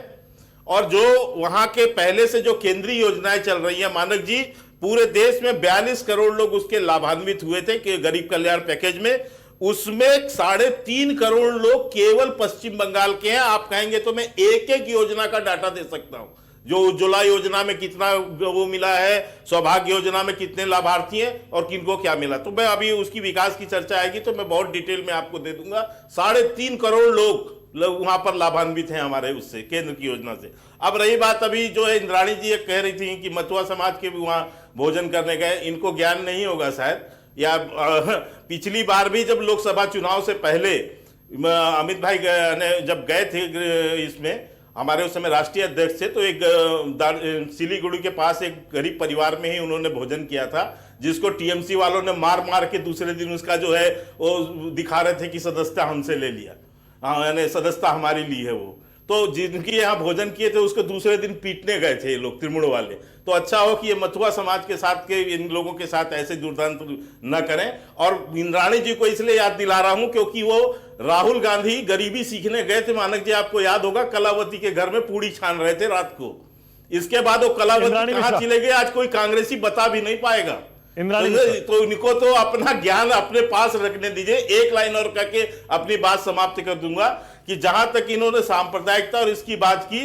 और जो वहां के पहले से जो केंद्रीय योजनाएं चल रही हैं मानक जी, पूरे देश में 42 करोड़ लोग उसके लाभान्वित हुए थे कि गरीब कल्याण पैकेज में, उसमें 3.5 करोड़ लोग केवल पश्चिम बंगाल के हैं। आप कहेंगे तो मैं एक एक योजना का डाटा दे सकता हूं, जो उज्ज्वला योजना में कितना वो मिला है, सौभाग्य योजना में कितने लाभार्थी हैं और किनको क्या मिला। तो मैं अभी उसकी विकास की चर्चा आएगी तो मैं बहुत डिटेल में आपको दे दूंगा। 3.5 करोड़ लोग वहां पर लाभान्वित हैं हमारे उससे, केंद्र की योजना से। अब रही बात, अभी जो है इंद्राणी जी कह रही थी कि मथुआ समाज के भी वहां भोजन करने गए, इनको ज्ञान नहीं होगा शायद, या पिछली बार भी जब लोकसभा चुनाव से पहले अमित भाई ने जब गए थे इसमें, हमारे उस समय राष्ट्रीय अध्यक्ष थे, तो एक सिलीगुड़ी के पास एक गरीब परिवार में ही उन्होंने भोजन किया था, जिसको टीएमसी वालों ने मार मार के दूसरे दिन उसका जो है वो दिखा रहे थे कि सदस्यता हमसे ले लिया, यानी सदस्यता हमारी ली है वो। तो जिनकी यहाँ भोजन किए थे उसको दूसरे दिन पीटने गए थे ये लोग त्रिमुड़ वाले। तो अच्छा हो कि ये मथुआ समाज के साथ के इन लोगों के साथ ऐसे दुर्दांत न करें। और इंद्राणी जी को इसलिए याद दिला रहा हूं क्योंकि वो राहुल गांधी गरीबी सीखने गए थे मानक जी, आपको याद होगा, कलावती के घर में पूड़ी छान रहे थे रात को। इसके बाद वो कलावती कहां चले गए आज कोई कांग्रेसी बता भी नहीं पाएगा। तो इनको तो अपना ज्ञान अपने पास रखने दीजिए। एक लाइन और करके अपनी बात समाप्त कर दूंगा कि जहां तक इन्होंने सांप्रदायिकता और इसकी बात की,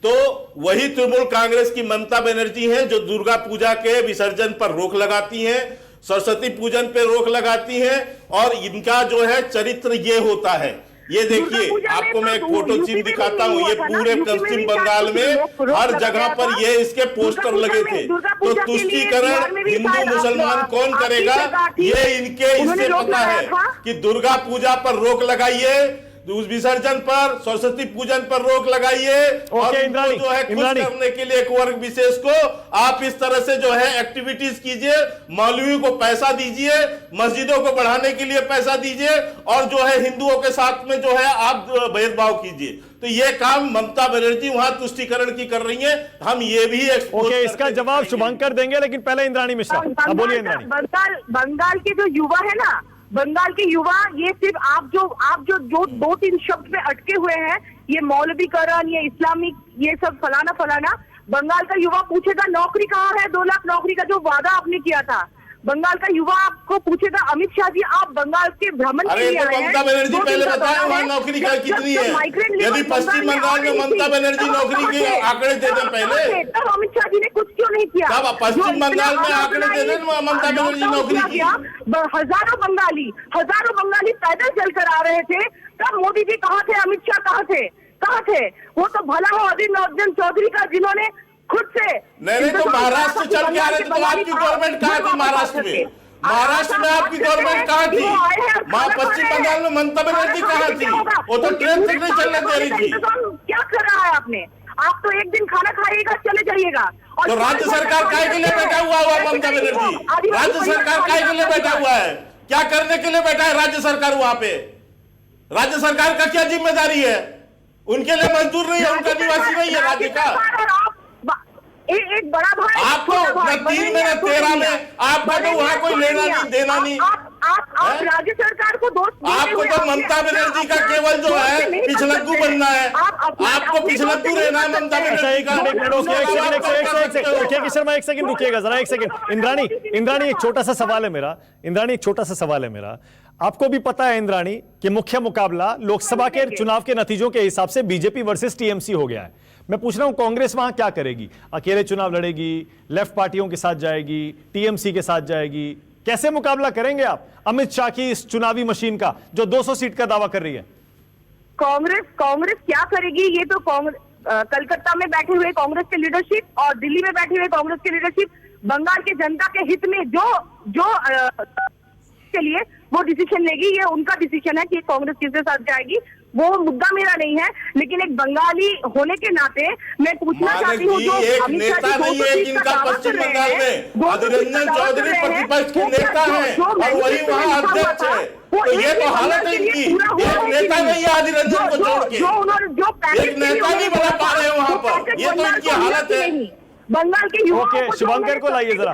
तो वही तृणमूल कांग्रेस की ममता बनर्जी है जो दुर्गा पूजा के विसर्जन पर रोक लगाती हैं, सरस्वती पूजन पर रोक लगाती हैं, और इनका जो है चरित्र ये होता है। ये देखिए, आपको मैं एक फोटो चिन्ह दिखाता हूँ, ये पूरे पश्चिम बंगाल में हर जगह पर ये इसके पोस्टर लगे थे। तो तुष्टीकरण हिंदू मुसलमान कौन करेगा, ये इनके इससे पता है कि दुर्गा पूजा पर रोक लगाइए, उस विसर्जन पर, सरस्वती पूजन पर रोक लगाइए, और इनको जो है खुश करने के लिए एक वर्ग विशेष को आप इस तरह से जो है एक्टिविटीज कीजिए, मौलवी को पैसा दीजिए, मस्जिदों को बढ़ाने के लिए पैसा दीजिए, और जो है हिंदुओं के साथ में जो है आप भेदभाव कीजिए। तो ये काम ममता बनर्जी वहां तुष्टीकरण की कर रही है, हम ये भी इसका जवाब शुभंकर देंगे, लेकिन पहले इंद्राणी मिश्रा। बोलिए इंद्राणी। बंगाल के जो युवा है ना, बंगाल के युवा, ये सिर्फ आप जो 2-3 शब्द में अटके हुए हैं, ये मौलवीकरण, ये इस्लामिक, ये सब फलाना, बंगाल का युवा पूछेगा नौकरी कहाँ है, 2 लाख नौकरी का जो वादा आपने किया था, बंगाल का युवा आपको पूछेगा अमित शाह जी आप बंगाल के भ्रमण के लिए आए हैं, ममता बनर्जी पहले बताया वहां नौकरी कितनी है। यदि पश्चिम बंगाल में ममता बनर्जी नौकरी के आंकड़े दे दें पहले, तब अमित शाह जी ने कुछ क्यों नहीं किया? तब पश्चिम बंगाल में आंकड़े दे दें ममता बनर्जी नौकरी की। हजारों बंगाली पैदल चलकर आ रहे थे, तब मोदी जी कहाँ थे, अमित शाह कहाँ थे? वो तो भला हो अधीर रंजन चौधरी का, जिन्होंने खुद से नहीं तो महाराष्ट्र चल के आ रहे थे, तो आपकी गवर्नमेंट कहाँ थी महाराष्ट्र में? महाराष्ट्र में आपकी गवर्नमेंट कहाँ थी? पश्चिम बंगाल में ममता बनर्जी कहाँ थी? वो तो ट्रेन से नहीं चलने दे रही थी। क्या कर रहा है आपने? आप तो एक दिन खाना खाइएगा चले जाइएगा। तो राज्य सरकार काय के लिए बैठा हुआ ममता बनर्जी? राज्य सरकार काय के लिए बैठा हुआ है? क्या करने के लिए बैठा है राज्य सरकार वहां पे? राज्य सरकार का क्या जिम्मेदारी है? उनके लिए मजदूर नहीं है, उनका निवासी नहीं है राज्य का। एक बड़ा भाई आपको मैं 3 में 13 में आपका तो वहाँ कोई लेना नहीं देना नहीं। आप राज्य सरकार को दोस्त आपको तो ममता बनर्जी का केवल जो है पिछलग्गू बनना है, आपको पिछलग्गू रहना है ममता बनर्जी का। के शर्मा एक सेकंड रुकिएगा जरा, एक सेकंड। इंद्राणी एक छोटा सा सवाल है मेरा, इंद्राणी एक छोटा सा सवाल है मेरा। आपको भी पता है इंद्राणी कि मुख्य मुकाबला लोकसभा के चुनाव के नतीजों के हिसाब से बीजेपी वर्सेस टीएमसी हो गया है। मैं पूछ रहा हूं कांग्रेस वहां क्या करेगी? अकेले चुनाव लड़ेगी, लेफ्ट पार्टियों के साथ जाएगी, टीएमसी के साथ जाएगी? कैसे मुकाबला करेंगे आप अमित शाह की इस चुनावी मशीन का जो 200 सीट का दावा कर रही है? कांग्रेस क्या करेगी ये तो कलकत्ता में बैठे हुए कांग्रेस के लीडरशिप और दिल्ली में बैठे हुए कांग्रेस के लीडरशिप बंगाल की जनता के हित में जो के लिए वो डिसीजन लेगी। ये उनका डिसीजन है कि कांग्रेस किसके साथ जाएगी, वो मुद्दा मेरा नहीं है। लेकिन एक बंगाली होने के नाते मैं पूछना चाहती हूँ, जो एक नेता नहीं है इनका पश्चिम बंगाल में, अधीर रंजन चौधरी प्रतिपक्ष के नेता है और वही वहाँ अध्यक्ष है। तो ये तो हालत है इनकी, एक नेता नहीं है अधीर रंजन को छोड़ के, एक नेता नहीं बना पा रहे वहाँ पर, ये तो इनकी हालत है। बंगाल के युवाओं को शुभंकर को लाइए जरा,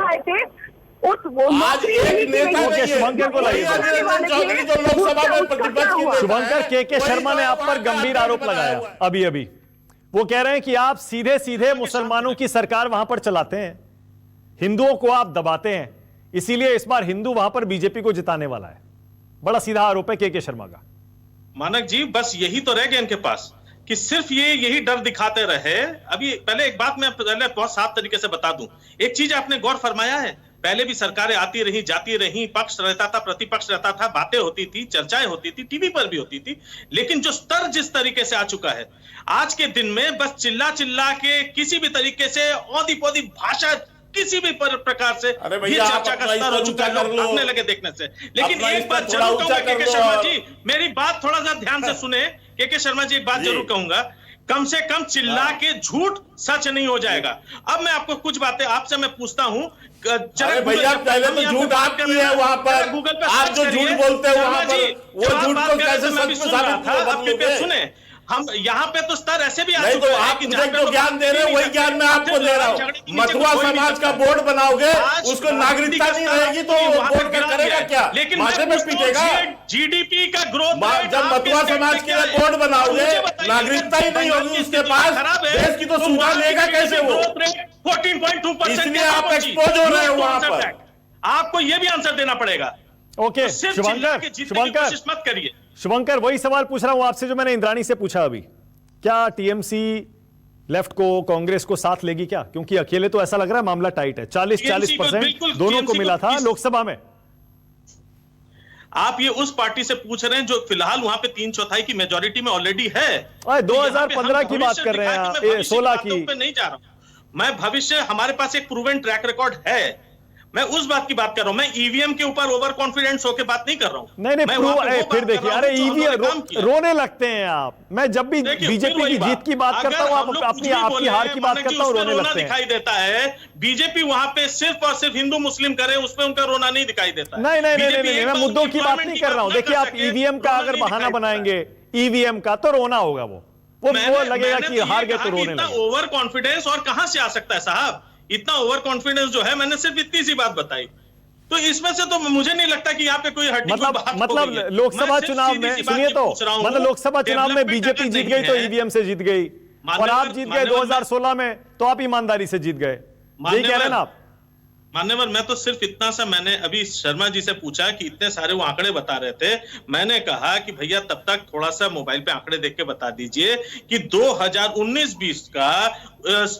आज एक नेता नहीं है, शुभंकर को लाइए। अधीर रंजन चौधरी जो लोकसभा में प्रतिपक्ष की नेता है। शुभंकर के शर्मा ने आप पर गंभीर आरोप लगाया अभी। वो कह रहे हैं कि आप सीधे सीधे मुसलमानों की सरकार वहां पर चलाते हैं, हिंदुओं को आप दबाते हैं, इसीलिए इस बार हिंदू वहां पर बीजेपी को जिताने वाला है। बड़ा सीधा आरोप है के शर्मा का। मानक जी बस यही तो रह गया इनके पास कि सिर्फ यही डर दिखाते रहे। अभी पहले एक बात मैं पहले बहुत साफ तरीके से बता दूं, एक चीज आपने गौर फरमाया है, पहले भी सरकारें आती रही जाती रही, पक्ष रहता था प्रतिपक्ष रहता था, बातें होती थी, चर्चाएं होती थी, टीवी पर भी होती थी, लेकिन जो स्तर जिस तरीके से आ चुका है आज के दिन में, बस चिल्ला चिल्ला के किसी भी तरीके से औधी पौधी भाषा किसी भी प्रकार से ये चर्चा का स्तर हो चुका है आपने लगे देखने से। लेकिन एक बात जरूर कहूंगा के शर्मा जी, मेरी बात थोड़ा सा ध्यान से सुने। के शर्मा जी एक बात जरूर कहूंगा, कम से कम चिल्ला के झूठ सच नहीं हो जाएगा। अब मैं आपको कुछ बातें आपसे मैं पूछता हूं, भैया पहले तो झूठ आप की है वहां पर, गूगल पे आप जो झूठ बोलते हैं वहां पर, वो झूठ को कैसे सच में साबित करोगे? सुने, हम यहाँ पे तो स्तर ऐसे भी नहीं, तो आप मुझे जो ज्ञान दे रहे हैं वही ज्ञान मैं आपको दे रहा हूँ। मथुरा समाज का बोर्ड बनाओगे, उसको नागरिकता नहीं रहेगी तो बोर्ड का करेगा क्या? लेकिन माथे में पीटेगा। जीडीपी का ग्रोथ जब मथुरा समाज के लिए बोर्ड बनाओगे, नागरिकता ही नहीं होगी उसके पास, देश की तो सुविधा लेगा कैसे वो? 14.2%, इसलिए आप एक्सपोज हो रहे हो वहां पर। आपको ये भी आंसर देना पड़ेगा। ओके कोशिश मत करिए। शुभंकर वही सवाल पूछ रहा हूं आपसे जो मैंने इंद्राणी से पूछा अभी, क्या टीएमसी लेफ्ट को कांग्रेस को साथ लेगी क्या? क्योंकि अकेले तो ऐसा लग रहा है मामला टाइट है, 40% दोनों को मिला था लोकसभा में। आप ये उस पार्टी से पूछ रहे हैं जो फिलहाल वहां पे 3/4 की मेजोरिटी में ऑलरेडी है। 2015 की बात कर रहे हैं, 16 की नहीं जा रहा हूं मैं। भविष्य हमारे पास एक प्रूवन ट्रैक रिकॉर्ड है, मैं उस बात की बात कर रहा हूं। मैं ईवीएम के ऊपर ओवर कॉन्फिडेंस होकर बात नहीं कर रहा हूं। नहीं फिर देखिए, अरे ईवीएम रोने लगते हैं आप। मैं जब भी बीजेपी की जीत की बात करता हूं, आप अपनी आपकी हार की बात करता हूं, रोने लगते हैं। दिखाई देता है बीजेपी वहां पे सिर्फ और सिर्फ हिंदू मुस्लिम करे, उसमें उनका रोना नहीं दिखाई देता। नहीं, मैं मुद्दों की बात नहीं कर रहा हूं। देखिए, आप ईवीएम का अगर बहाना बनाएंगे ईवीएम का, तो रोना होगा। वो लगेगा कि हार गए तो रोने लगेगा। ओवर कॉन्फिडेंस और कहां से आ सकता है साहब? इतना ओवर कॉन्फिडेंस जो है, मैंने सिर्फ इतनी सी बात बताई, तो इसमें से तो मुझे नहीं लगता कि यहाँ पे कोई मतलब लोकसभा चुनाव में, सुनिए तो, मतलब लोकसभा चुनाव में बीजेपी जीत गई तो ईवीएम से जीत गई, और आप जीत गए 2016 में तो आप ईमानदारी से जीत गए। यही कह रहे हैं ना आप? मान्यवर, मैं तो सिर्फ इतना सा, मैंने अभी शर्मा जी से पूछा कि इतने सारे वो आंकड़े बता रहे थे, मैंने कहा कि भैया तब तक थोड़ा सा मोबाइल पे आंकड़े देख के बता दीजिए कि 2019-20 का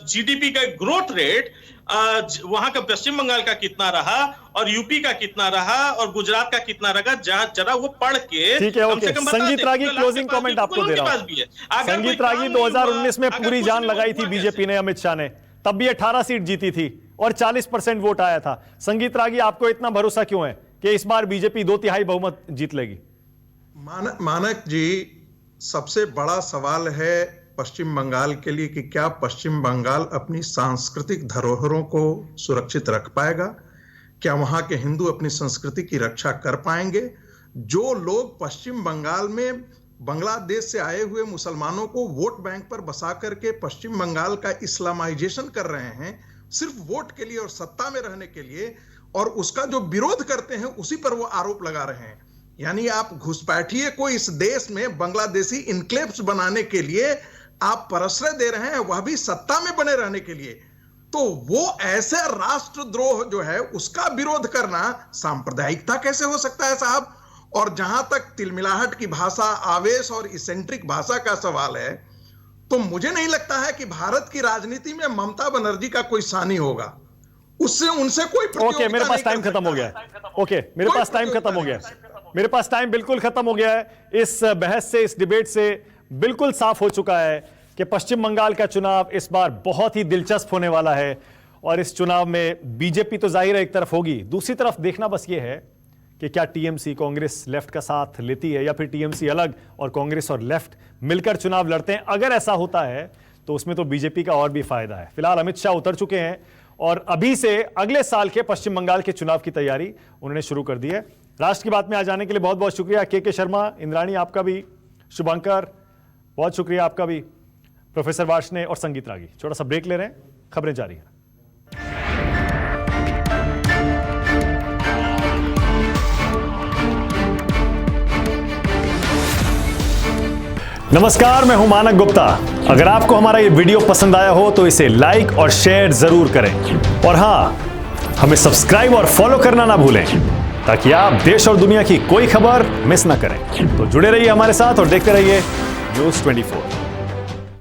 जीडीपी का ग्रोथ रेट वहां का पश्चिम बंगाल का कितना रहा और यूपी का कितना रहा और गुजरात का कितना रहा, जरा वो पढ़ के। ठीक है, ओके। संगीत रागी क्लोजिंग कमेंट आपको दे रहा हूं। संगीत रागी 2019 में पूरी जान लगाई थी बीजेपी ने, अमित शाह ने, तब भी 18 सीट जीती थी और 40% वोट आया था। संगीत रागी, आपको इतना भरोसा क्यों है कि इस बार बीजेपी 2/3 बहुमत जीत लेगी? मानक जी, सबसे बड़ा सवाल है पश्चिम बंगाल के लिए कि क्या पश्चिम बंगाल अपनी सांस्कृतिक धरोहरों को सुरक्षित रख पाएगा? क्या वहां के हिंदू अपनी संस्कृति की रक्षा कर पाएंगे? जो लोग पश्चिम बंगाल में बांग्लादेश से आए हुए मुसलमानों को वोट बैंक पर बसा करके पश्चिम बंगाल का इस्लामाइजेशन कर रहे हैं, सिर्फ वोट के लिए और सत्ता में रहने के लिए, और उसका जो विरोध करते हैं उसी पर वो आरोप लगा रहे हैं। यानी आप घुसपैठिए को इस देश में बांग्लादेशी इनक्लेव्स बनाने के लिए आप प्रश्रय दे रहे हैं, वह भी सत्ता में बने रहने के लिए। तो वो ऐसे राष्ट्रद्रोह जो है उसका विरोध करना सांप्रदायिकता कैसे हो सकता है साहब? और जहां तक तिलमिलाहट की भाषा, आवेश और इसेंट्रिक भाषा का सवाल है, तो मुझे नहीं लगता है कि भारत की राजनीति में ममता बनर्जी का कोई सानी होगा। उससे उनसे कोई ओके, मेरे पास टाइम खत्म हो गया है। ओके, मेरे पास टाइम खत्म हो गया है। मेरे पास टाइम बिल्कुल खत्म हो गया है। इस बहस से, इस डिबेट से बिल्कुल साफ हो चुका है कि पश्चिम बंगाल का चुनाव इस बार बहुत ही दिलचस्प होने वाला है। और इस चुनाव में बीजेपी तो जाहिर है एक तरफ होगी, दूसरी तरफ देखना बस ये है कि क्या टीएमसी, कांग्रेस लेफ्ट का साथ लेती है या फिर टीएमसी अलग और कांग्रेस और लेफ्ट मिलकर चुनाव लड़ते हैं। अगर ऐसा होता है तो उसमें तो बीजेपी का और भी फायदा है। फिलहाल अमित शाह उतर चुके हैं और अभी से अगले साल के पश्चिम बंगाल के चुनाव की तैयारी उन्होंने शुरू कर दी है। राष्ट्र की बात में आ जाने के लिए बहुत बहुत शुक्रिया के शर्मा, इंद्राणी आपका भी, शुभंकर बहुत शुक्रिया आपका भी, प्रोफेसर वार्ष्णेय और संगीत रागी। छोटा सा ब्रेक ले रहे हैं, खबरें जारी हैं। नमस्कार, मैं हूं मानक गुप्ता। अगर आपको हमारा ये वीडियो पसंद आया हो तो इसे लाइक और शेयर जरूर करें, और हां, हमें सब्सक्राइब और फॉलो करना ना भूलें ताकि आप देश और दुनिया की कोई खबर मिस ना करें। तो जुड़े रहिए हमारे साथ और देखते रहिए न्यूज़ 24।